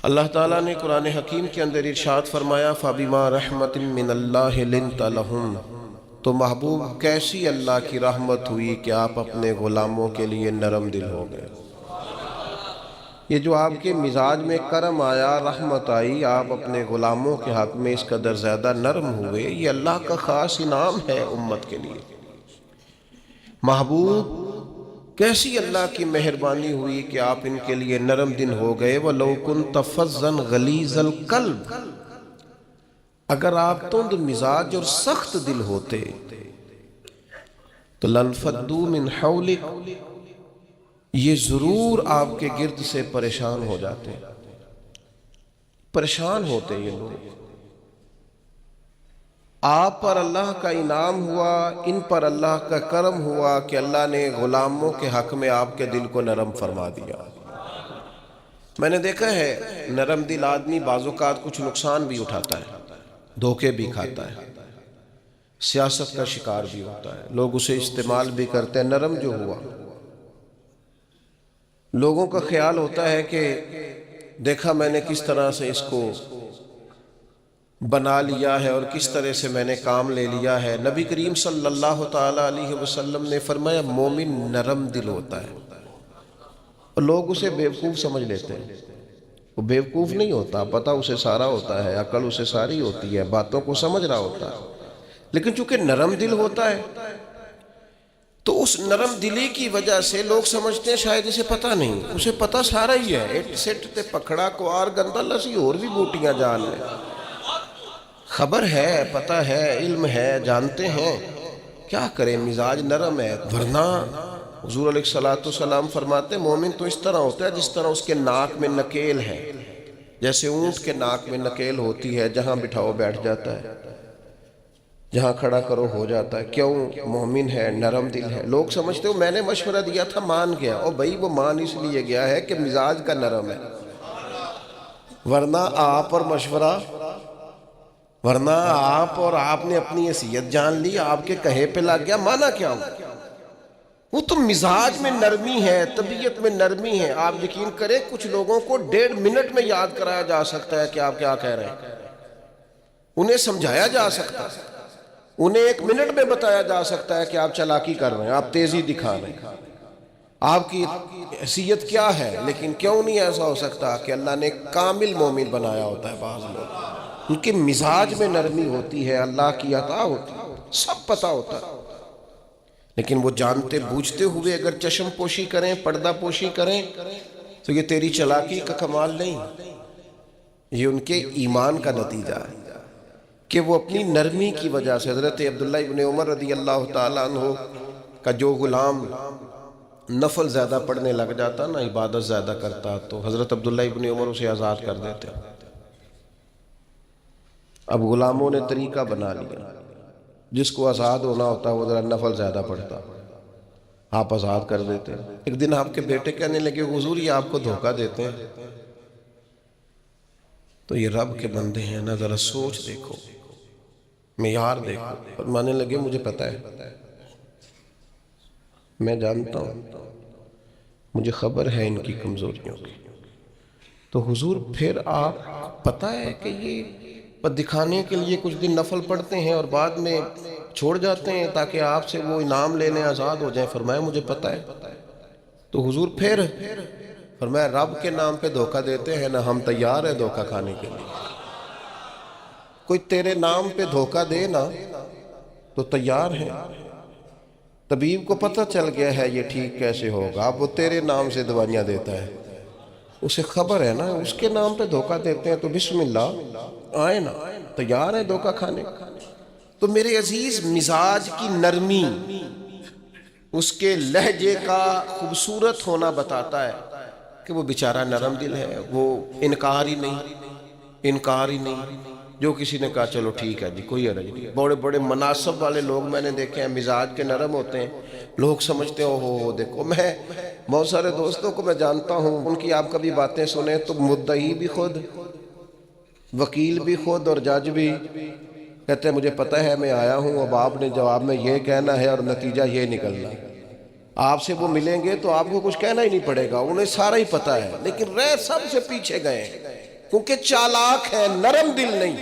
اللہ تعالیٰ نے قرآن حکیم کے اندر ارشاد فرمایا فَبِمَا رَحْمَةٍ مِّنَ اللَّهِ لِنْتَ لَهُمْ، تو محبوب کیسی اللہ کی رحمت ہوئی کہ آپ اپنے غلاموں کے لیے نرم دل ہو گئے۔ یہ جو آپ کے مزاج میں کرم آیا، رحمت آئی، آپ اپنے غلاموں کے حق میں اس قدر زیادہ نرم ہوئے، یہ اللہ کا خاص انعام ہے امت کے لیے۔ محبوب کیسی اللہ کی مہربانی ہوئی کہ آپ ان کے لیے نرم دل ہو گئے۔ وَلَوْ كُنْتَ فَظًّا غَلِيظَ الْقَلْبِ، اگر آپ تند مزاج اور سخت دل ہوتے تو لَانْفَضُّوا مِنْ حَوْلِكَ، یہ ضرور آپ کے گرد سے پریشان ہو جاتے، پریشان ہوتے یہ لوگ۔ آپ پر اللہ کا انعام ہوا، ان پر اللہ کا کرم ہوا کہ اللہ نے غلاموں کے حق میں آپ کے دل کو نرم فرما دیا۔ میں نے دیکھا ہے نرم دل آدمی بعض اوقات کچھ نقصان بھی اٹھاتا ہے، دھوکے بھی کھاتا ہے، سیاست کا شکار بھی ہوتا ہے، لوگ اسے استعمال بھی کرتے ہیں۔ نرم جو ہوا، لوگوں کا خیال ہوتا ہے کہ دیکھا میں نے کس طرح سے اس کو بنا لیا ہے اور کس طرح سے میں نے کام لے لیا ہے۔ نبی کریم صلی اللہ تعالیٰ علیہ وسلم نے فرمایا مومن نرم دل ہوتا ہے، اور لوگ اسے بیوقوف سمجھ لیتے ہیں۔ وہ بیوقوف نہیں ہوتا، پتہ اسے سارا ہوتا ہے، عقل اسے ساری ہوتی ہے، باتوں کو سمجھ رہا ہوتا ہے، لیکن چونکہ نرم دل ہوتا ہے تو اس نرم دلی کی وجہ سے لوگ سمجھتے ہیں شاید اسے پتہ نہیں، اسے پتہ سارا ہی ہے۔ اٹ سٹ تے پکھڑا کوار گندہ لسی اور بھی بوٹیاں جان لیں، خبر ہے، پتہ ہے، علم ہے، جانتے ہیں، کیا کریں، مزاج نرم ہے۔ ورنہ حضور علیہ السلام فرماتے ہیں مومن تو اس طرح ہوتا ہے جس طرح اس کے ناک میں نکیل ہے، جیسے اونٹ کے ناک میں نکیل ہوتی ہے، جہاں بٹھاؤ بیٹھ جاتا ہے، جہاں کھڑا کرو ہو جاتا ہے۔ کیوں؟ مومن ہے، نرم دل ہے۔ لوگ سمجھتے ہو میں نے مشورہ دیا تھا مان گیا، اور بھائی وہ مان اس لیے گیا ہے کہ مزاج کا نرم ہے، ورنہ آپ اور مشورہ، ورنہ آپ اور آپ نے اپنی حیثیت جان لی، آپ کے کہے پہ لگ گیا، مانا کیا ہوں؟ وہ تو مزاج میں نرمی ہے، طبیعت میں نرمی ہے۔ آپ یقین کریں کچھ لوگوں کو 1.5 منٹ میں یاد کرایا جا سکتا ہے کہ آپ کیا کہہ رہے ہیں، انہیں سمجھایا جا سکتا ہے، انہیں 1 منٹ میں بتایا جا سکتا ہے کہ آپ چالاکی کر رہے ہیں، آپ تیزی دکھا رہے ہیں، آپ کی حیثیت کیا ہے۔ لیکن کیوں نہیں ایسا ہو سکتا کہ اللہ نے کامل مومن بنایا ہوتا ہے بعض لوگ، ان کے مزاج میں نرمی ہوتی ہے، اللہ کی عطا ہوتی ہے، سب پتہ ہوتا ہے، لیکن وہ جانتے بوجھتے ہوئے اگر چشم پوشی کریں، پردہ پوشی کریں تو یہ تیری چالاکی کا کمال نہیں، یہ ان کے ایمان کا نتیجہ ہے کہ وہ اپنی نرمی کی وجہ سے۔ حضرت عبداللہ ابن عمر رضی اللہ تعالیٰ عنہ کا جو غلام نفل زیادہ پڑھنے لگ جاتا نا، عبادت زیادہ کرتا، تو حضرت عبداللہ ابن عمر اسے آزاد کر دیتے۔ اب غلاموں نے طریقہ بنا لیا، جس کو آزاد ہونا ہوتا وہ ذرا نفل زیادہ پڑھتا، آپ آزاد کر دیتے۔ ایک دن آپ کے بیٹے کہنے لگے حضور یہ آپ کو دھوکہ دیتے ہیں، تو یہ رب کے بندے ہیں نا، ذرا سوچ دیکھو، معیار دیکھو۔ فرمانے لگے مجھے پتہ ہے، میں جانتا ہوں، مجھے خبر ہے ان کی کمزوریوں کی۔ تو حضور پھر آپ پتہ ہے کہ یہ دکھانے کے لیے کچھ دن نفل پڑھتے ہیں اور بعد میں چھوڑ جاتے ہیں تاکہ آپ سے وہ انعام لے لیں، آزاد ہو جائیں۔ فرمایا مجھے پتہ ہے۔ تو حضور پھر فرمایا رب کے نام پہ دھوکہ دیتے ہیں نا، ہم تیار ہیں دھوکہ کھانے کے لیے۔ کوئی تیرے نام پہ دھوکہ دے نا تو تیار ہیں۔ طبیب کو پتہ چل گیا ہے یہ ٹھیک کیسے ہوگا، اب وہ تیرے نام سے دوائیاں دیتا ہے، اسے خبر ہے نا اس کے نام پہ دھوکہ دیتے ہیں، تو بسم اللہ آئے نا، تیار ہے دھوکہ کھانے۔ تو میرے عزیز مزاج کی نرمی، اس کے لہجے کا خوبصورت ہونا بتاتا ہے کہ وہ بیچارہ نرم دل ہے، وہ انکار ہی نہیں، جو کسی نے کہا چلو ٹھیک ہے جی کوئی حرج نہیں۔ بڑے بڑے مناصب والے لوگ میں نے دیکھے ہیں مزاج کے نرم ہوتے ہیں، لوگ سمجھتے ہیں اوہ دیکھو، میں بہت سارے دوستوں کو میں جانتا ہوں، ان کی آپ کبھی باتیں سنیں تو مدعی بھی خود، وکیل بھی خود، اور جج بھی، کہتے ہیں مجھے پتہ ہے میں آیا ہوں، اب آپ نے جواب میں یہ کہنا ہے اور نتیجہ یہ نکلنا ہے۔ آپ سے وہ ملیں گے تو آپ کو کچھ کہنا ہی نہیں پڑے گا، انہیں سارا ہی پتہ ہے، لیکن رہ سب سے پیچھے گئے، کیونکہ چالاک ہے، نرم دل نہیں.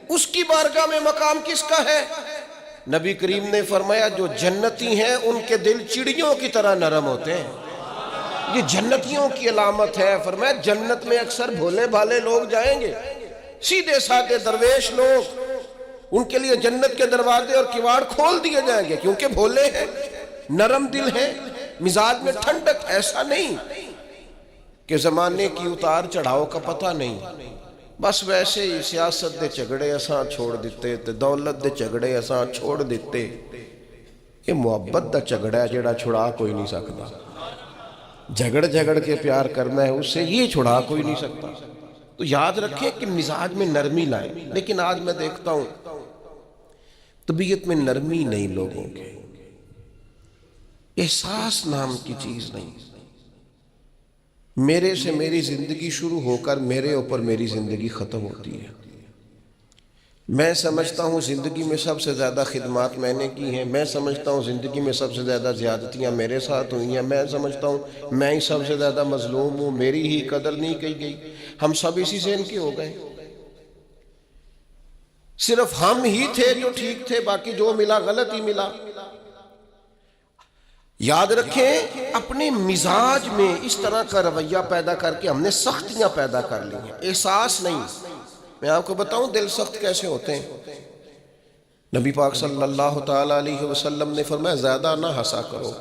اس کی بارگاہ میں مقام کس کا ہے؟ نبی کریم نے فرمایا جو جنتی ہیں ان کے دل چڑیوں کی طرح نرم ہوتے ہیں. یہ جنتیوں کی علامت ہے. فرمایا جنت میں اکثر بھولے بھالے لوگ جائیں گے، سیدھے سادے درویش لوگ، ان کے لیے جنت کے دروازے اور کواڑ کھول دیے جائیں گے، کیونکہ بھولے ہیں، نرم دل ہیں، مزاج میں ٹھنڈک. ایسا نہیں کہ زمانے کی اتار چڑھاؤ کا پتہ نہیں، بس ویسے ہی سیاست دے جھگڑے اساں چھوڑ دیتے تے دولت دے جھگڑے اساں چھوڑ دیتے. یہ محبت دا جھگڑا ہے جڑا چھڑا کوئی نہیں سکتا. جھگڑ کے پیار کرنا ہے، اس سے یہ چھڑا کوئی نہیں سکتا. تو یاد رکھیں کہ مزاج میں نرمی لائیں. لیکن آج میں دیکھتا ہوں طبیعت میں نرمی نہیں لوگوں کے، احساس نام کی چیز نہیں. میرے سے میری زندگی شروع ہو کر میرے اوپر میری زندگی ختم ہوتی ہے. میں سمجھتا ہوں زندگی میں سب سے زیادہ خدمات میں نے کی ہیں. میں سمجھتا ہوں زندگی میں سب سے زیادہ زیادتیاں میرے ساتھ ہوئی ہیں. میں سمجھتا ہوں میں ہی سب سے زیادہ مظلوم ہوں، میری ہی قدر نہیں کی گئی. ہم سب اسی ذہن کے ہو گئے. صرف ہم ہی تھے جو ٹھیک تھے، باقی جو ملا غلط ہی ملا. یاد رکھیں اپنے مزاج میں اس طرح کا رویہ پیدا کر کے ہم نے سختیاں پیدا کر لی ہیں، احساس نہیں. میں آپ کو بتاؤں دل سخت کیسے ہوتے ہیں. نبی پاک صلی اللہ تعالیٰ علیہ وسلم نے فرمایا زیادہ نہ ہنسا کرو،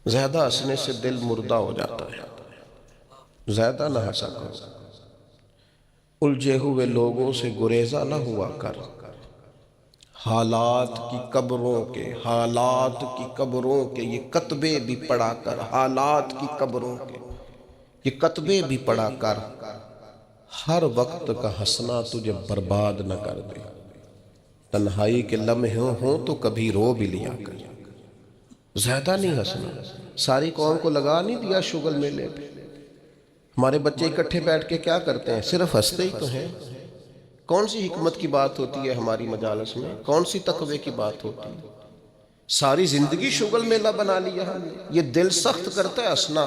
زیادہ ہنسنے سے دل مردہ ہو جاتا ہے. زیادہ نہ ہنسا کرو، الجھے ہوئے لوگوں سے گریزہ نہ ہوا کر. حالات کی قبروں کے یہ کتبے بھی پڑھا کر، حالات کی قبروں کے یہ کتبے بھی پڑھا کر. ہر وقت کا ہنسنا تجھے برباد نہ کر دے. تنہائی کے لمحے ہوں تو کبھی رو بھی لیا کر. زیادہ نہیں ہنسنا. ساری قوم کو لگا نہیں دیا شغل میلے پہ. ہمارے بچے اکٹھے بیٹھ کے کیا کرتے ہیں؟ صرف ہنستے ہی تو ہیں. کون سی حکمت کی بات ہوتی ہے ہماری مجالس میں؟ کون سی تقوی کی بات ہوتی ہے؟ ساری زندگی شغل میلہ بنا لیا ہم نے. یہ دل سخت کرتا ہے ہنسنا.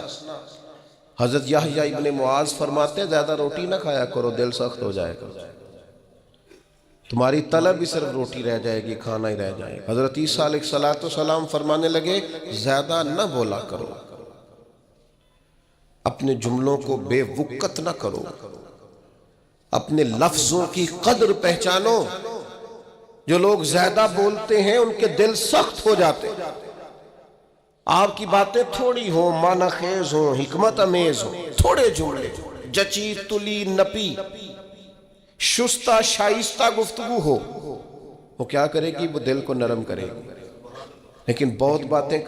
حضرت یحییٰ ابن معاذ فرماتے ہیں زیادہ روٹی نہ کھایا کرو، دل سخت ہو جائے گا. تمہاری طلب بھی صرف روٹی رہ جائے گی، کھانا ہی رہ جائے گا. حضرت عیسیٰ علیہ السلام فرمانے لگے زیادہ نہ بولا کرو، اپنے جملوں کو بے وقت نہ کرو، اپنے لفظوں کی قدر پہچانو. جو لوگ زیادہ بولتے ہیں ان کے دل سخت ہو جاتے ہیں. آپ کی باتیں تھوڑی ہوں، معنی خیز ہوں، حکمت امیز ہوں، تھوڑے جملے، جچی تلی نپی شستہ شائستہ گفتگو ہو، وہ کیا کرے گی؟ وہ دل کو نرم کرے گی. لیکن بہت باتیں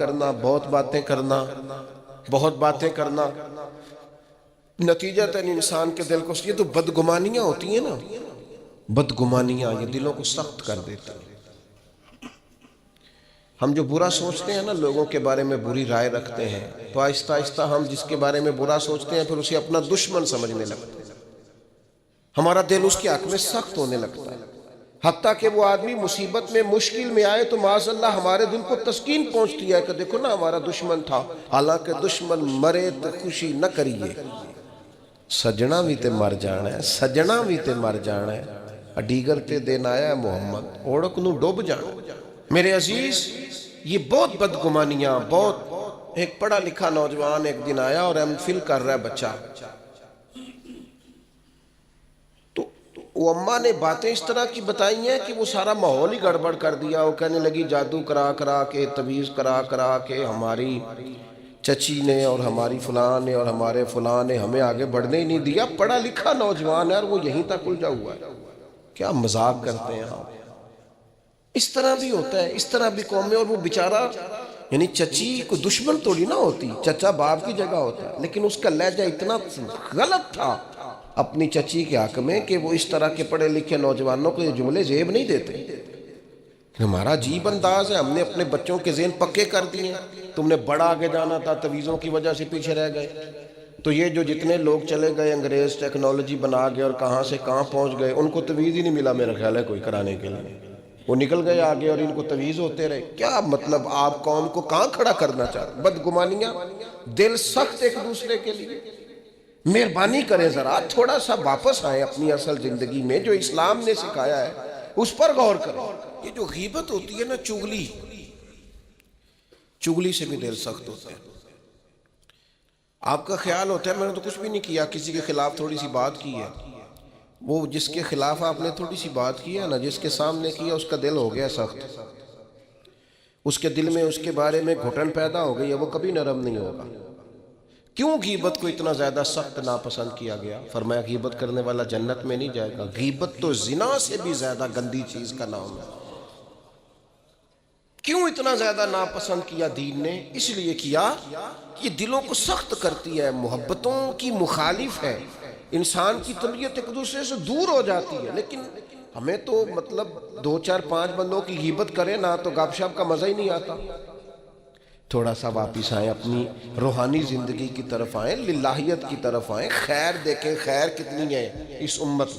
کرنا نتیجتاً انسان کے دل کو، یہ تو بدگمانیاں ہوتی ہیں نا، بدگمانیاں یہ دلوں کو سخت کر دیتی ہیں. ہم جو برا سوچتے ہیں نا، لوگوں کے بارے میں بری رائے رکھتے ہیں، تو آہستہ آہستہ ہم جس کے بارے میں برا سوچتے ہیں پھر اسے اپنا دشمن سمجھنے لگتے ہیں. ہمارا دل اس کے حق میں سخت ہونے لگتا ہے. حتیٰ کہ وہ آدمی مصیبت میں مشکل میں آئے تو معاذ اللہ ہمارے دل کو تسکین پہنچتی ہے کہ دیکھو نا ہمارا دشمن تھا، حالانکہ دشمن مرے تو خوشی نہ کریے. سجنا بھی تے مر جانا ہے، اڈیگر تے دین آیا ہے محمد، اوڑک نو ڈوب جانا. میرے عزیز یہ بہت بدگمانیاں، بہت. ایک پڑھا لکھا نوجوان ایک دن آیا اور ایم فل کر رہا ہے بچہ، تو وہ اماں نے باتیں اس طرح کی بتائی ہیں کہ وہ سارا ماحول ہی گڑبڑ کر دیا. وہ کہنے لگی جادو کرا کے، تویز کرا کے ہماری چچی نے اور ہماری فلاں نے اور ہمارے فلاں نے ہمیں آگے بڑھنے ہی نہیں دیا. پڑھا لکھا نوجوان ہے اور وہ یہیں تک الجھا ہوا ہے. کیا مذاق کرتے ہیں آپ. اس طرح بھی ہوتا ہے، اس طرح بھی قوم میں. اور وہ بیچارہ، یعنی چچی کو دشمن توڑی نہ ہوتی، چچا باپ کی جگہ ہوتا ہے، لیکن اس کا لہجہ اتنا غلط تھا اپنی چچی کے حق میں کہ وہ اس طرح کے پڑھے لکھے نوجوانوں کو یہ جملے زیب نہیں دیتے. ہمارا عجیب انداز ہے، ہم نے اپنے بچوں کے ذہن پکے کر دیے. تم نے بڑا آگے جانا تھا، تویزوں کی وجہ سے پیچھے رہ گئے. تو یہ جو جتنے لوگ چلے گئے انگریز ٹیکنالوجی بنا گئے اور کہاں سے کہاں پہنچ گئے، ان کو تویز ہی نہیں ملا میرا خیال ہے کوئی کرانے کے لیے. وہ نکل گئے آگے اور ان کو تویز ہوتے رہے. کیا مطلب آپ قوم کو کہاں کھڑا کرنا چاہتے؟ بدگمانیاں، دل سخت ایک دوسرے کے لیے. مہربانی کریں ذرا تھوڑا سا واپس آئیں اپنی اصل زندگی میں، جو اسلام نے سکھایا ہے اس پر غور کریں۔ یہ جو غیبت ہوتی ہے نا، چگلی سے بھی دل سخت ہوتا ہے۔ آپ کا خیال ہوتا ہے میں نے تو کچھ بھی نہیں کیا، کسی کے خلاف تھوڑی سی بات کی ہے، وہ جس کے خلاف آپ نے تھوڑی سی بات کی ہے نا، جس کے سامنے کیا اس کا دل ہو گیا سخت، اس کے دل میں اس کے بارے میں گھٹن پیدا ہو گئی ہے، وہ کبھی نرم نہیں ہوگا۔ کیوں غیبت کو اتنا زیادہ سخت ناپسند کیا گیا؟ فرمایا غیبت کرنے والا جنت میں نہیں جائے گا۔ غیبت تو زنا سے بھی زیادہ گندی چیز کا نام ہے۔ کیوں اتنا زیادہ ناپسند کیا دین نے؟ اس لیے کیا کہ یہ دلوں کو سخت کرتی ہے، محبتوں کی مخالف ہے، انسان کی طبیعت ایک دوسرے سے دور ہو جاتی ہے۔ لیکن ہمیں تو مطلب 2 4 5 بندوں کی غیبت کریں نا تو گپ شپ کا مزہ ہی نہیں آتا۔ تھوڑا سا واپس آئیں، اپنی روحانی زندگی کی طرف آئیں، للہیت کی طرف آئیں، خیر دیکھیں، خیر کتنی ہے اس امت۔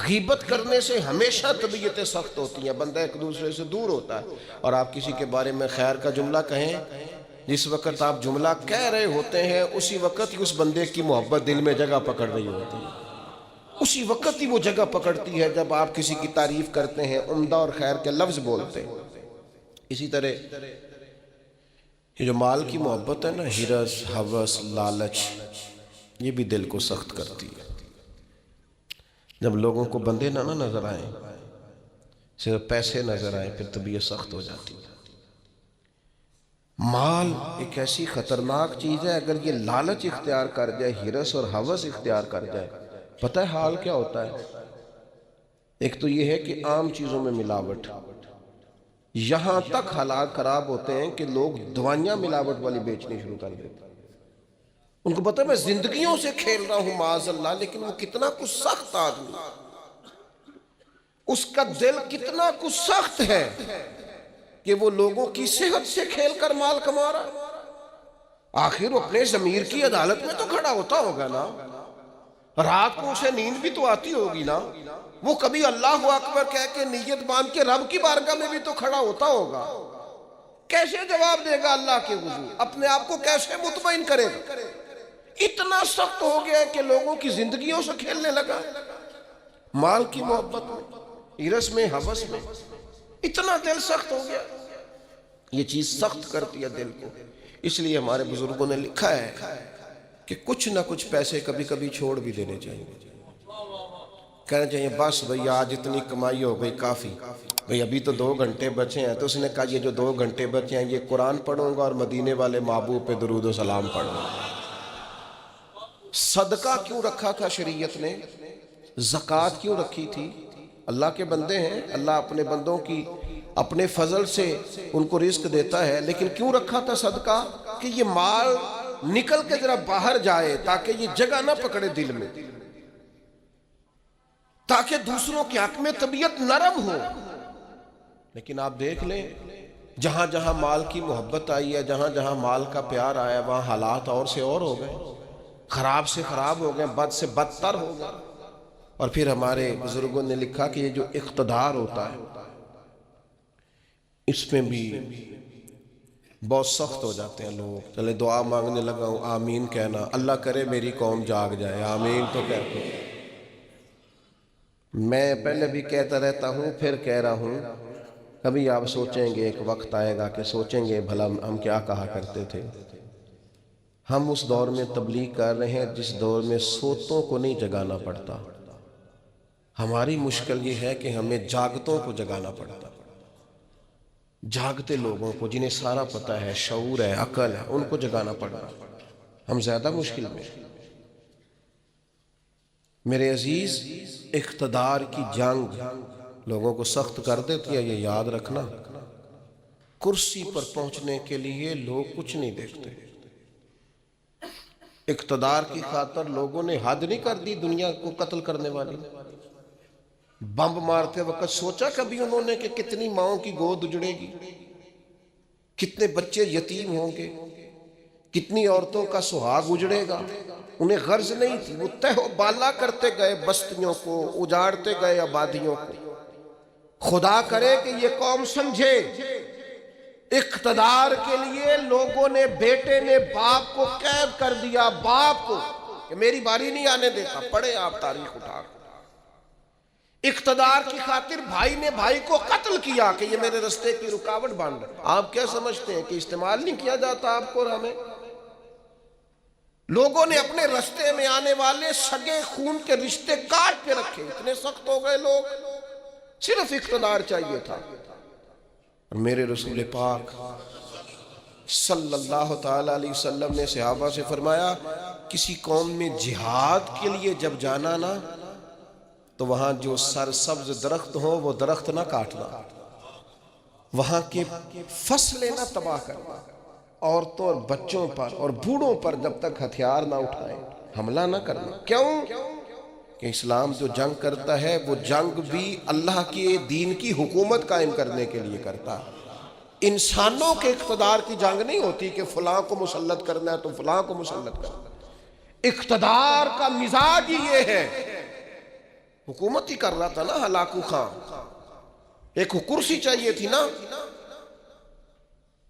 غیبت کرنے سے ہمیشہ طبیعتیں سخت ہوتی ہیں، بندہ ایک دوسرے سے دور ہوتا ہے۔ اور آپ کسی کے بارے میں خیر کا جملہ کہیں، جس وقت آپ جملہ کہہ رہے ہوتے ہیں اسی وقت ہی اس بندے کی محبت دل میں جگہ پکڑ رہی ہوتی ہے، اسی وقت ہی وہ جگہ پکڑتی ہے جب آپ کسی کی تعریف کرتے ہیں، عمدہ اور خیر کے لفظ بولتے ہیں۔ اسی طرح یہ جو مال کی محبت ہے نا، ہرس، ہوس، لالچ، یہ بھی دل کو سخت کرتی ہے۔ جب لوگوں کو بندے نہ نظر آئیں، صرف پیسے نظر آئیں، پھر طبیعت سخت ہو جاتی ہے۔ مال ایک ایسی خطرناک چیز ہے، اگر یہ لالچ اختیار کر جائے، ہرس اور ہوس اختیار کر جائے، پتہ ہے حال کیا ہوتا ہے؟ ایک تو یہ ہے کہ عام چیزوں میں ملاوٹ، یہاں تک حالات خراب ہوتے ہیں کہ لوگ دوائیاں ملاوٹ والی بیچنی شروع کر دیتے ہیں۔ ان کو پتہ ہے میں زندگیوں سے کھیل رہا ہوں معاذ اللہ، لیکن وہ کتنا کچھ سخت آدمی، اس کا دل کتنا کچھ سخت ہے کہ وہ لوگوں کی صحت سے کھیل کر مال کما رہا ہے۔ آخر وہ اپنے ضمیر کی عدالت میں تو کھڑا ہوتا ہوگا نا، رات کو اسے نیند بھی تو آتی ہوگی نا، وہ کبھی اللہ اکبر کہہ کے نیت باندھ کے رب کی بارگاہ میں بھی تو کھڑا ہوتا ہوگا۔ کیسے جواب دے گا اللہ کے حضور؟ اپنے آپ کو کیسے مطمئن کرے گا؟ اتنا سخت ہو گیا ہے کہ لوگوں کی زندگیوں سے کھیلنے لگا، مال کی محبت میں، ہرس میں، ہوس میں، اتنا دل سخت ہو گیا۔ یہ چیز سخت کرتی ہے دل کو۔ اس لیے ہمارے بزرگوں نے لکھا ہے کہ کچھ نہ کچھ پیسے کبھی کبھی چھوڑ بھی دینے چاہیے، کہنا چاہیے بس بھئی آج اتنی کمائی ہو گئی کافی، بھئی ابھی تو 2 گھنٹے بچے ہیں، تو اس نے کہا یہ جو 2 گھنٹے بچے ہیں یہ قرآن پڑھوں گا اور مدینے والے محبوب پہ درود و سلام پڑھوں گا۔ صدقہ کیوں رکھا تھا شریعت نے؟ زکوٰۃ کیوں رکھی تھی؟ اللہ کے بندے ہیں، اللہ اپنے بندوں کی اپنے فضل سے ان کو رزق دیتا ہے، لیکن کیوں رکھا تھا صدقہ؟ کہ یہ مال نکل کے ذرا باہر جائے تاکہ یہ جگہ نہ پکڑے دل میں، تاکہ دوسروں کے حق میں طبیعت نرم ہو۔ لیکن آپ دیکھ لیں جہاں جہاں مال کی محبت آئی ہے، جہاں جہاں مال کا پیار آیا، وہاں حالات اور سے اور ہو گئے، خراب سے خراب ہو گئے، بد سے بدتر ہو گئے۔ اور پھر ہمارے بزرگوں نے لکھا کہ یہ جو اقتدار ہوتا ہے اس میں بھی بہت سخت ہو جاتے ہیں لوگ۔ چلے دعا مانگنے لگا ہوں، آمین کہنا، اللہ کرے میری قوم جاگ جائے، آمین تو کہتے ہیں۔ میں پہلے بھی کہتا رہتا ہوں، پھر کہہ رہا ہوں، کبھی آپ سوچیں گے، ایک وقت آئے گا کہ سوچیں گے بھلا ہم کیا کہا کرتے تھے۔ ہم اس دور میں تبلیغ کر رہے ہیں جس دور میں سوتوں کو نہیں جگانا پڑتا۔ ہماری مشکل یہ ہے کہ ہمیں جاگتوں کو جگانا پڑتا، جاگتے لوگوں کو جنہیں سارا پتہ ہے، شعور ہے، عقل ہے، ان کو جگانا پڑتا۔ ہم زیادہ مشکل میں۔ میرے عزیز، اقتدار کی جنگ لوگوں کو سخت کر دیتی ہے، یہ یاد رکھنا۔ کرسی پر پہنچنے کے لیے لوگ کچھ نہیں دیکھتے۔ اقتدار کی خاطر لوگوں نے حد نہیں کر دی دنیا کو قتل کرنے والی۔ بمب مارتے وقت سوچا کبھی انہوں نے کہ کتنی ماؤں کی گود اجڑے گی، کتنے بچے یتیم ہوں گے، کتنی عورتوں کا سہاگ اجڑے گا؟ انہیں غرض نہیں تھی، وہ تہ و بالا کرتے گئے بستیوں کو، اجاڑتے گئے آبادیوں کو۔ خدا کرے کہ یہ قوم سمجھے، اقتدار کے لیے لوگوں نے، بیٹے نے باپ کو قید کر دیا، باپ کو، کہ میری باری نہیں آنے دیتا. پڑھیں آپ تاریخ اٹھا کر. اقتدار کی خاطر بھائی نے بھائی کو قتل کیا کہ یہ میرے رستے کی رکاوٹ بن رہا. آپ کیا سمجھتے ہیں کہ استعمال نہیں کیا جاتا آپ کو اور ہمیں؟ لوگوں نے اپنے رستے میں آنے والے سگے خون کے رشتے کاٹ کے رکھے. اتنے سخت ہو گئے لوگ. صرف اقتدار چاہیے تھا. میرے رسول پاک صلی اللہ تعالی علیہ وسلم نے صحابہ سے فرمایا کسی قوم میں جہاد کے لیے جب جانا نا تو وہاں جو سرسبز درخت ہو وہ درخت نہ کاٹنا, وہاں کے فصلیں نہ تباہ کرنا, عورتوں اور بچوں پر اور بوڑھوں پر جب تک ہتھیار نہ اٹھائیں حملہ نہ کرنا. کیوں کہ اسلام جو جنگ کرتا ہے وہ جنگ بھی اللہ کے دین کی حکومت قائم کرنے کے لیے کرتا ہے. انسانوں کے اقتدار کی جنگ نہیں ہوتی کہ فلاں کو مسلط کرنا ہے تو فلاں کو مسلط کرنا. اقتدار کا مزاج ہی یہ ہے. حکومت ہی کر رہا تھا نا ہلاکو خان, ایک کرسی چاہیے تھی نا,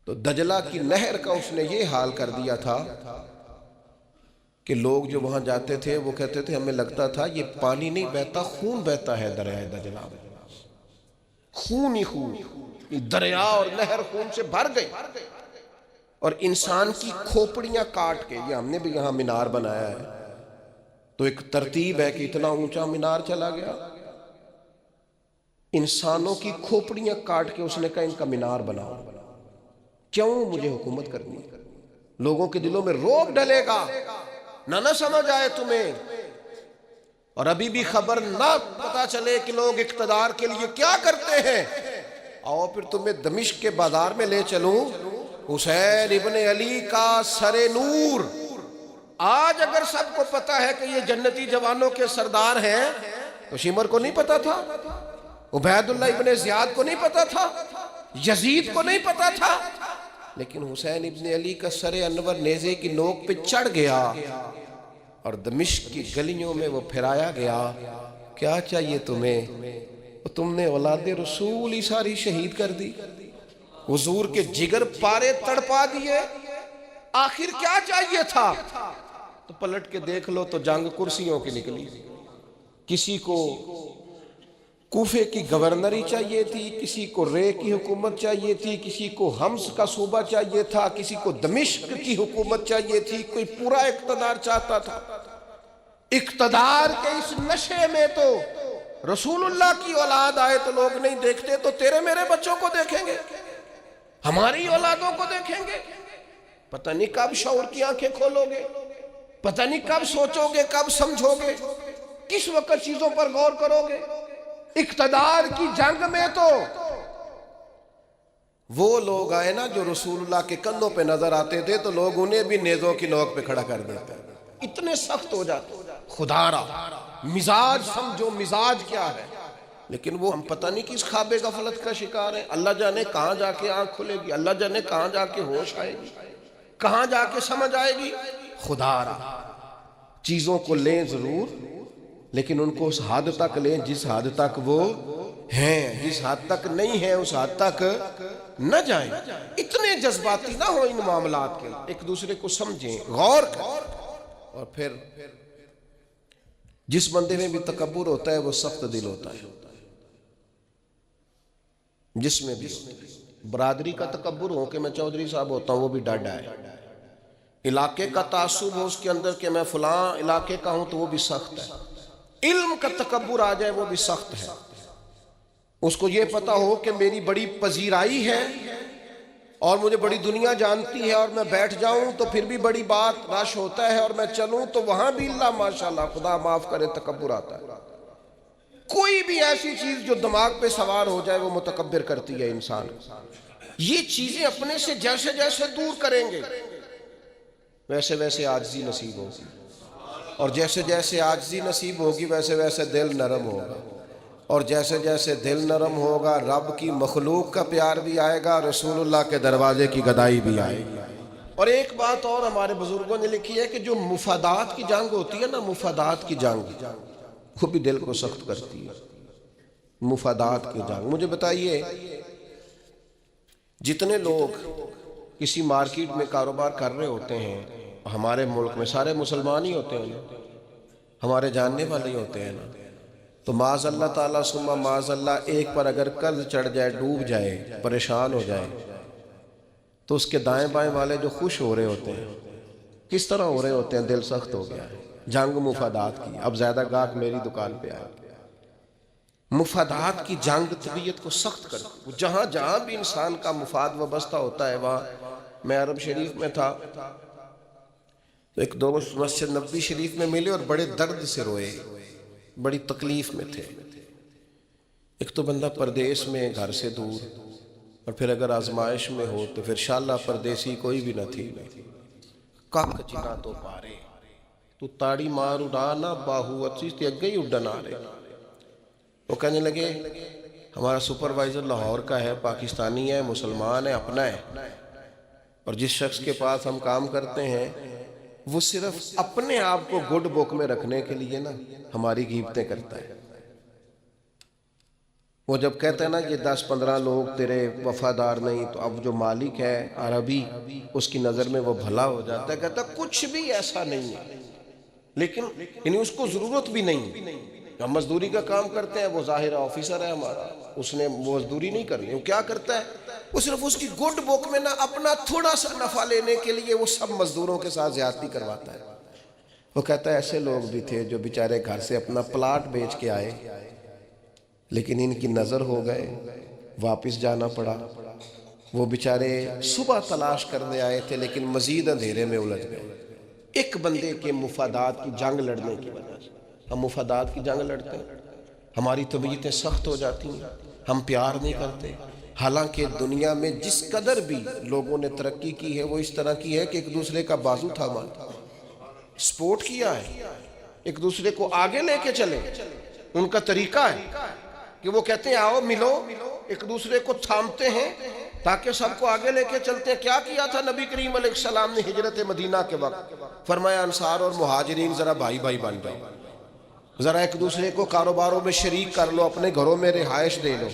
تو دجلہ کی نہر کا اس نے یہ حال کر دیا تھا کہ لوگ جو وہاں جاتے تھے وہ کہتے تھے ہمیں لگتا تھا یہ پانی نہیں بہتا خون بہتا ہے دریائے دجلہ میں. خون ہی خون, دریا اور نہر خون سے بھر گئی. اور انسان کی کھوپڑیاں کاٹ کے, یہ ہم نے بھی یہاں مینار بنایا ہے تو ایک ترتیب ہے کہ اتنا اونچا مینار چلا گیا. انسانوں کی کھوپڑیاں کاٹ کے اس نے کہا ان کا مینار بناؤ. کیوں؟ مجھے حکومت کرنی. لوگوں کے دلوں میں روب ڈلے گا, نہ سمجھ آئے تمہیں, اور ابھی بھی خبر نہ پتا چلے کہ لوگ اقتدار کے لیے کیا کرتے ہیں. آؤ پھر تمہیں دمشق کے بازار میں لے چلوں. حسین ابن علی کا سر نور. آج اگر سب کو پتا ہے کہ یہ جنتی جوانوں کے سردار ہیں تو شمر کو نہیں پتا تھا, عبید اللہ ابن زیاد کو نہیں پتا تھا, یزید کو نہیں پتا تھا, لیکن حسین ابن علی کا سر انور نیزے کی نوک پہ چڑھ گیا اور دمشق کی گلیوں میں وہ پھرایا گیا. کیا چاہیے تمہیں؟ تم نے اولاد رسول ہی ساری شہید کر دی, حضور کے جگر پارے تڑپا دیے. آخر کیا چاہیے تھا؟ تو پلٹ کے دیکھ لو تو جنگ کرسیوں کی نکلی. کسی کو کوفے کی گورنری چاہیے تھی, کسی کو رے کی حکومت چاہیے تھی, کسی کو حمص کا صوبہ چاہیے تھا, کسی کو دمشق کی حکومت چاہیے تھی, کوئی پورا اقتدار چاہتا تھا. اقتدار کے اس نشے میں تو رسول اللہ کی اولاد آئے تو لوگ نہیں دیکھتے, تو تیرے میرے بچوں کو دیکھیں گے, ہماری اولادوں کو دیکھیں گے. پتہ نہیں کب شعور کی آنکھیں کھولو گے, پتہ نہیں کب سوچو گے, کب سمجھو گے, کس وقت چیزوں پر غور کرو گے. اقتدار کی جنگ میں تو وہ لوگ آئے نا جو رسول اللہ کے کندھوں پہ نظر آتے تھے تو لوگ انہیں بھی نیزوں کی نوک پہ کھڑا کر دیتے, اتنے سخت ہو جاتے. خدا را مزاج سمجھو, مزاج کیا ہے. لیکن وہ ہم پتہ نہیں کس خواب غفلت کا شکار ہیں. اللہ جانے کہاں جا کے آنکھ کھلے گی, اللہ جانے کہاں جا کے ہوش آئے گی, کہاں جا کے سمجھ آئے گی. خدا را چیزوں کو لیں ضرور, لیکن ان کو اس حد تک لیں جس حد تک وہ ہیں, جس حد تک نہیں ہیں اس حد تک نہ جائیں. اتنے جذباتی نہ ہو ان معاملات کے, ایک دوسرے کو سمجھیں, غور کریں. اور پھر جس بندے میں بھی تکبر ہوتا ہے وہ سخت دل ہوتا ہے, جس میں بھی برادری کا تکبر ہو کہ میں چودھری صاحب ہوتا ہوں وہ بھی ڈاڈا ہے, علاقے کا تعصب ہو اس کے اندر کہ میں فلاں علاقے کا ہوں تو وہ بھی سخت ہے, علم کا تکبر آ جائے وہ بھی سخت ہے. اس کو یہ پتا ہو کہ میری بڑی پذیرائی ہے اور مجھے بڑی دنیا جانتی ہے اور میں بیٹھ جاؤں تو پھر بھی بڑی بات رش ہوتا ہے, اور میں چلوں تو وہاں بھی اللہ ماشاءاللہ خدا معاف کرے تکبر آتا ہے. کوئی بھی ایسی چیز جو دماغ پہ سوار ہو جائے وہ متکبر کرتی ہے انسان. یہ چیزیں اپنے سے جیسے جیسے دور کریں گے ویسے ویسے عاجزی نصیب ہوگی, اور جیسے جیسے عاجزی نصیب ہوگی ویسے ویسے دل نرم ہوگا, اور جیسے جیسے دل نرم ہوگا رب کی مخلوق کا پیار بھی آئے گا, رسول اللہ کے دروازے کی گدائی بھی آئے گی. اور ایک بات اور ہمارے بزرگوں نے لکھی ہے کہ جو مفادات کی جنگ ہوتی ہے نا, مفادات کی جنگ وہ بھی دل کو سخت کرتی ہے. مفادات کی جنگ. مجھے بتائیے جتنے لوگ کسی مارکیٹ میں کاروبار کر رہے ہوتے ہیں, ہمارے ملک میں سارے مسلمان ہی ہوتے ہیں, ہمارے جاننے والے ہی ہوتے ہیں نا. تو معاذ اللہ تعالیٰ ثم معاذ اللہ ایک پر اگر قرض چڑھ جائے، ڈوب جائے، پریشان ہو جائے، تو اس کے دائیں بائیں والے جو خوش ہو رہے ہوتے ہیں کس طرح ہو رہے ہوتے ہیں؟ دل سخت ہو گیا ہے. جنگ مفادات کی. اب زیادہ گاہک میری دکان پہ آئے. مفادات کی جنگ طبیعت کو سخت کر. جہاں جہاں بھی انسان کا مفاد وابستہ ہوتا ہے وہاں. میں عرب شریف میں تھا تو ایک دوست مسجد نبوی شریف میں ملے اور بڑے درد سے روئے، بڑی تکلیف میں تھے. ایک تو بندہ پردیس میں، گھر سے دور، اور پھر اگر آزمائش میں ہو تو پھر شاللہ پردیسی کوئی بھی نہ تھی. کک جنا تو پارے تو تاڑی مار اڑانا باہو اچھی تے اگے ہی اڈن آ رہے. وہ کہنے لگے ہمارا سپروائزر لاہور کا ہے، پاکستانی ہے، مسلمان ہے، اپنا ہے، اور جس شخص کے پاس ہم کام کرتے ہیں وہ صرف اپنے آپ کو گڈ بک میں رکھنے کے لیے نا ہماری غیبتیں کرتا ہے. وہ جب کہتا ہے نا یہ 10-15 لوگ تیرے وفادار نہیں، تو اب جو مالک ہے عربی اس کی نظر میں وہ بھلا ہو جاتا ہے. کہتا ہے کچھ بھی ایسا نہیں ہے، لیکن یعنی اس کو ضرورت بھی نہیں. ہم مزدوری کا کام کرتے ہیں، وہ ظاہر آفیسر ہے ہمارا، اس نے مزدوری نہیں کرنی. وہ کیا کرتا ہے؟ وہ صرف اس کی گڈ بک میں نا اپنا تھوڑا سا نفع لینے کے لیے وہ سب مزدوروں کے ساتھ زیادتی کرواتا ہے. وہ کہتا ہے ایسے لوگ بھی تھے جو بیچارے گھر سے اپنا پلاٹ بیچ کے آئے، لیکن ان کی نظر ہو گئے، واپس جانا پڑا. وہ بیچارے صبح تلاش کرنے آئے تھے لیکن مزید اندھیرے میں الجھ گئے. ایک بندے کے مفادات کی جنگ لڑنے کی وجہ سے. ہم مفادات کی جنگ لڑتے ہیں، ہماری طبیعتیں سخت ہو جاتی ہیں، ہم پیار نہیں کرتے. حالانکہ دنیا میں جس قدر بھی لوگوں نے ترقی کی ہے وہ اس طرح کی ہے کہ ایک دوسرے کا بازو تھاما، سپورٹ کیا ہے، ایک دوسرے کو آگے لے کے چلے. ان کا طریقہ ہے کہ وہ کہتے ہیں آؤ ملو، ایک دوسرے کو تھامتے ہیں تاکہ سب کو آگے لے کے چلتے ہیں. کیا کیا تھا نبی کریم علیہ السلام نے ہجرت مدینہ کے وقت؟ فرمایا انصار اور مہاجرین ذرا بھائی بھائی بن جاؤ، ذرا ایک دوسرے کو کاروباروں میں شریک کر لو، اپنے گھروں میں رہائش دے لو.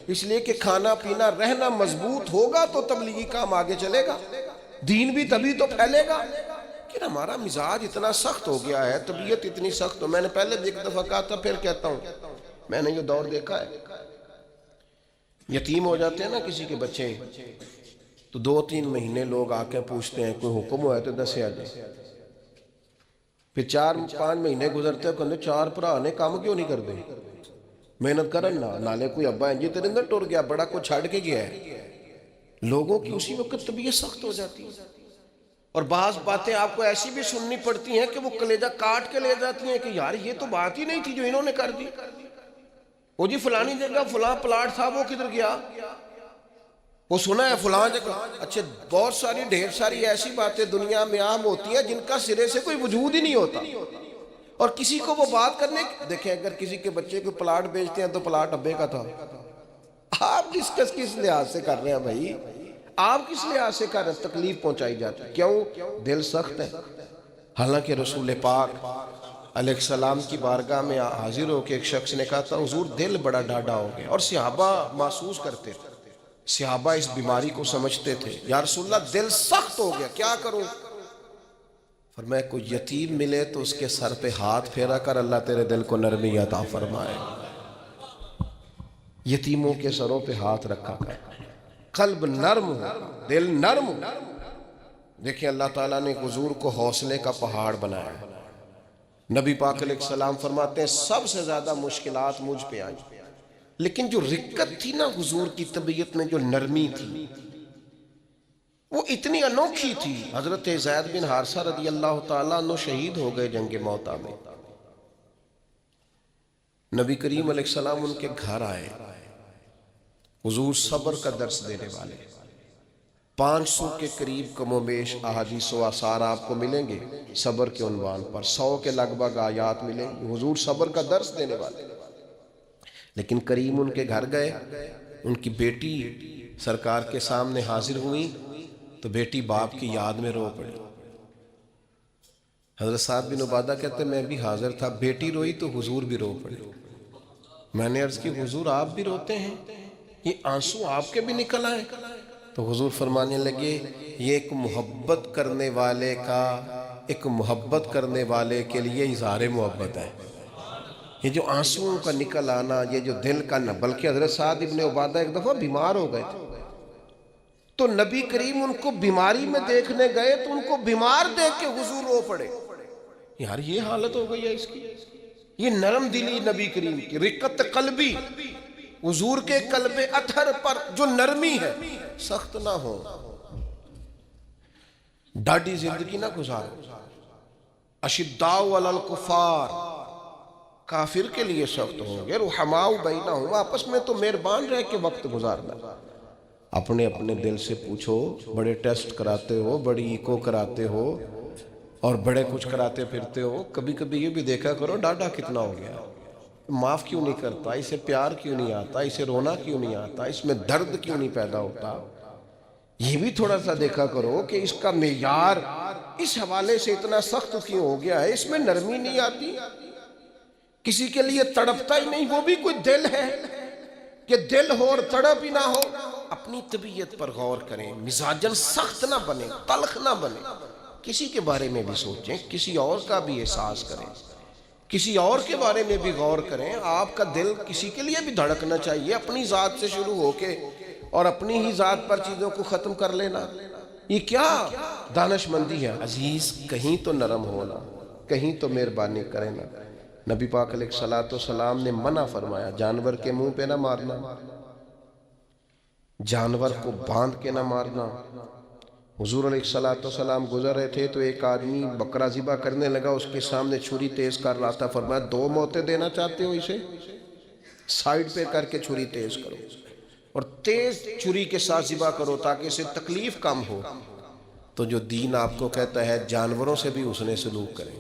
اس لیے کہ کھانا پینا رہنا مضبوط ہوگا تو تبلیغی کام آگے چلے گا، دین بھی تبھی تو پھیلے گا. کہ ہمارا مزاج اتنا سخت ہو گیا ہے، طبیعت اتنی سخت ہو. میں نے پہلے بھی ایک دفعہ کہا تھا، پھر کہتا ہوں، میں نے یہ دور دیکھا ہے. یتیم ہو جاتے ہیں نا کسی کے بچے، تو 2-3 مہینے لوگ آ کے پوچھتے ہیں کوئی حکم ہوا ہے تو دسیا جائے. پھر 4-5 مہینے گزرتے ہیں، کہتے 4 بھرا نے کام کیوں نہیں کرتے؟ محنت کرن نہ نالے کوئی ابا ہے جی تیرے اندر ٹر گیا، بڑا کو چھڑ کے گیا ہے. لوگوں کی اسی وقت طبیعت سخت ہو جاتی ہے. اور بعض باتیں آپ کو ایسی بھی سننی پڑتی ہیں کہ وہ کلیجہ کاٹ کے لے جاتی ہیں کہ یار یہ تو بات ہی نہیں تھی جو انہوں نے کر دی. وہ جی فلانی جگہ فلاں پلاٹ تھا، وہ کدھر گیا؟ وہ سنا ہے فلاں جگہ. اچھا بہت ساری ڈھیر ساری ایسی باتیں دنیا میں عام ہوتی ہیں جن کا سرے سے کوئی وجود ہی نہیں ہوتا، اور کسی کو وہ بات کرنے. دیکھیں اگر کسی کے بچے کو پلاٹ بیچتے ہیں تو پلاٹ ابے کا تھا. آپ ڈسکس کس لحاظ سے کر رہے ہیں بھائی؟ آپ کس لحاظ سے کر رہے ہیں؟ تکلیف پہنچائی جاتی ہے. کیوں؟ دل سخت ہے. حالانکہ رسول پاک علیہ السلام کی بارگاہ میں حاضر ہو کے ایک شخص نے کہا تھا حضور دل بڑا ڈاڈا ہو گیا، اور صحابہ محسوس کرتے تھے، صحابہ اس بیماری کو سمجھتے تھے. یا رسول اللہ دل سخت ہو گیا، کیا کروں؟ فرمایا کوئی یتیم ملے تو اس کے سر پہ ہاتھ پھیرا کر، اللہ تیرے دل کو نرمی عطا فرمائے. یتیموں کے سروں پہ ہاتھ رکھا کر، قلب نرم ہو، دل نرم ہو. دیکھیں اللہ تعالیٰ نے حضور کو حوصلے کا پہاڑ بنایا. نبی پاک علیہ السلام فرماتے ہیں سب سے زیادہ مشکلات مجھ پہ آئیں، لیکن جو رقت تھی نا حضور کی طبیعت میں، جو نرمی تھی، وہ اتنی انوکھی تھی. حضرت زید بن حارثہ رضی اللہ تعالیٰ عنہ شہید ہو گئے جنگ موتا میں. نبی کریم علیہ السلام ان کے گھر آئے. حضور صبر کا درس دینے والے. 500 کے قریب کم و بیش احادیث و آثار آپ کو ملیں گے صبر کے عنوان پر. 100 کے لگ بھگ آیات ملیں گے. حضور صبر کا درس دینے والے. لیکن کریم ان کے گھر گئے، ان کی بیٹی سرکار کے سامنے حاضر ہوئی تو بیٹی باپ کی یاد میں رو پڑی. حضرت سعد بن عبادہ کہتے ہیں میں بھی حاضر تھا، بیٹی روئی تو حضور بھی رو پڑے. میں نے عرض کی حضور آپ بھی روتے ہیں؟ یہ آنسو آپ کے بھی نکل آئے؟ تو حضور فرمانے لگے یہ ایک محبت کرنے والے کا ایک محبت کرنے والے کے لیے اظہار محبت ہے۔ یہ جو آنسوؤں کا نکل آنا، یہ جو دل کا نہ، بلکہ حضرت سعد ابن عبادہ ایک دفعہ بیمار ہو گئے تھے، تو نبی کریم ان کو بیماری میں دیکھنے گئے تو ان کو بیمار دیکھ کے حضور رو پڑے۔ یار یہ حالت ہو گئی ہے اس کی، یہ نرم دلی نبی کریم کی، رقت قلبی، حضور کے قلب اطہر پر جو نرمی ہے، سخت نہ ہو، ڈاڈی زندگی نہ گزارو۔ اشداء علی الکفار، کافر کے لیے سخت ہوں گے، رحماء بینہم، آپس میں تو مہربان رہ کے وقت گزارنا۔ اپنے اپنے دل سے پوچھو، بڑے ٹیسٹ کراتے ہو، بڑی ایکو کراتے ہو اور بڑے کچھ کراتے پھرتے ہو، کبھی کبھی یہ بھی دیکھا کرو ڈاڈا کتنا ہو گیا، معاف کیوں نہیں کرتا، اسے پیار کیوں نہیں آتا، اسے رونا کیوں نہیں آتا، اس میں درد کیوں نہیں پیدا ہوتا۔ یہ بھی تھوڑا سا دیکھا کرو کہ اس کا معیار اس حوالے سے اتنا سخت کیوں ہو گیا ہے، اس میں نرمی نہیں آتی، کسی کے لیے تڑپتا ہی نہیں، وہ بھی کوئی دل ہے کہ دل ہو اور تڑپ ہی نہ ہو۔ اپنی طبیعت پر غور کریں، مزاجن سخت نہ بنے، تلخ نہ بنے، کسی کے بارے میں بھی سوچیں، کسی اور کا بھی احساس کریں، کسی اور کے بارے میں بھی غور کریں۔ آپ کا دل کسی کے لیے بھی دھڑکنا چاہیے، اپنی ذات سے شروع ہو کے اور اپنی ہی ذات پر چیزوں کو ختم کر لینا، یہ کیا دانش مندی ہے؟ عزیز کہیں تو نرم ہونا، کہیں تو مہربانی کرنا۔ نبی پاک علیہ السلام نے منع فرمایا، جانور کے منہ پہ نہ مارنا، جانور کو باندھ کے نہ مارنا۔ حضور علیہ السلام گزر رہے تھے تو ایک آدمی بکرا ذبح کرنے لگا، اس کے سامنے چھری تیز کر رہا تھا، فرمایا 2 موتیں دینا چاہتے ہو، اسے سائیڈ پہ کر کے چھری تیز کرو اور تیز چھری کے ساتھ ذبح کرو تاکہ اسے تکلیف کم ہو۔ تو جو دین آپ کو کہتا ہے جانوروں سے بھی حسن سلوک کریں،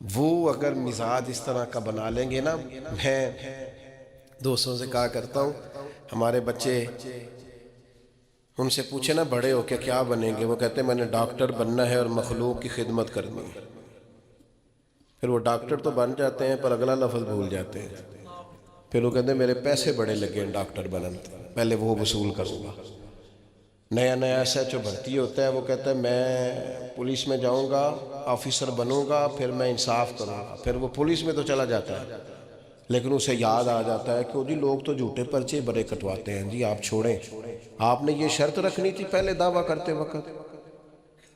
وہ اگر مزاج اس طرح کا بنا لیں گے نا، میں دوستوں سے کہا کرتا ہوں، ہمارے بچے ان سے پوچھے نا بڑے ہو کے کیا بنیں گے، وہ کہتے ہیں میں نے ڈاکٹر بننا ہے اور مخلوق کی خدمت کرنی ہے۔ پھر وہ ڈاکٹر تو بن جاتے ہیں پر اگلا لفظ بھول جاتے ہیں، پھر وہ کہتے ہیں میرے پیسے بڑے لگے ہیں ڈاکٹر بنن، پہلے وہ وصول کروں گا۔ نیا نیا ایس ایچ او بھرتی ہوتا ہے، وہ کہتا ہے میں پولیس میں جاؤں گا، آفیسر بنوں گا، پھر میں انصاف کروں گا، پھر وہ پولیس میں تو چلا جاتا ہے، لیکن اسے یاد آ جاتا ہے کہ جی لوگ تو جھوٹے پرچے بڑے کٹواتے ہیں، جی آپ چھوڑیں، آپ نے یہ شرط رکھنی تھی پہلے دعویٰ کرتے وقت،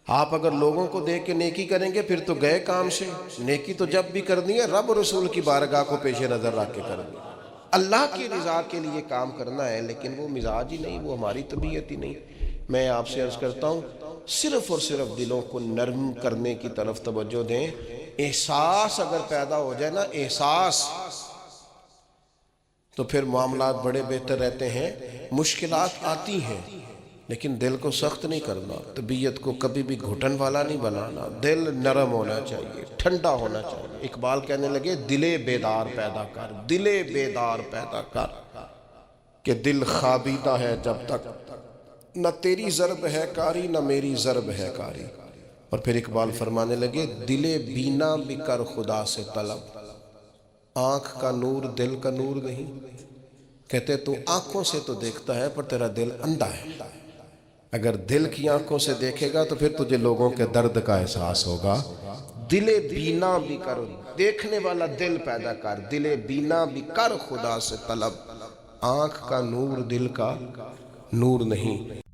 آپ اگر لوگوں کو دیکھ کے نیکی کریں گے پھر تو گئے کام سے، نیکی تو جب بھی کرنی ہے رب رسول کی بارگاہ کو پیش نظر رکھ کے کرنی ہے، اللہ کی رضا کے لیے کام کرنا ہے، لیکن وہ مزاج ہی نہیں، وہ ہماری طبیعت ہی نہیں۔ میں آپ سے عرض کرتا ہوں صرف اور صرف دلوں کو نرم کرنے کی طرف توجہ دیں، احساس اگر پیدا ہو جائے نا، احساس، تو پھر معاملات بڑے بہتر رہتے ہیں۔ مشکلات آتی ہیں لیکن دل کو سخت نہیں کرنا، طبیعت کو کبھی بھی گھٹن والا نہیں بنانا، دل نرم ہونا چاہیے، ٹھنڈا ہونا چاہیے۔ اقبال کہنے لگے دل بیدار پیدا کر، دل بیدار پیدا کر، کہ دل خوابیدہ ہے جب تک، نہ تیری ضرب ہے کاری نہ میری ضرب ہے کاری۔ اور پھر اقبال فرمانے لگے دل بینا بھی کر خدا سے طلب، آنکھ کا نور دل کا نور نہیں، کہتے تو آنکھوں سے تو دیکھتا ہے پر تیرا دل اندھا ہے، اگر دل کی آنکھوں سے دیکھے گا تو پھر تجھے لوگوں کے درد کا احساس ہوگا۔ دل بینا بھی کر، دیکھنے والا دل پیدا کر، دل بینا بھی کر خدا سے طلب، آنکھ کا نور دل کا نور نہیں۔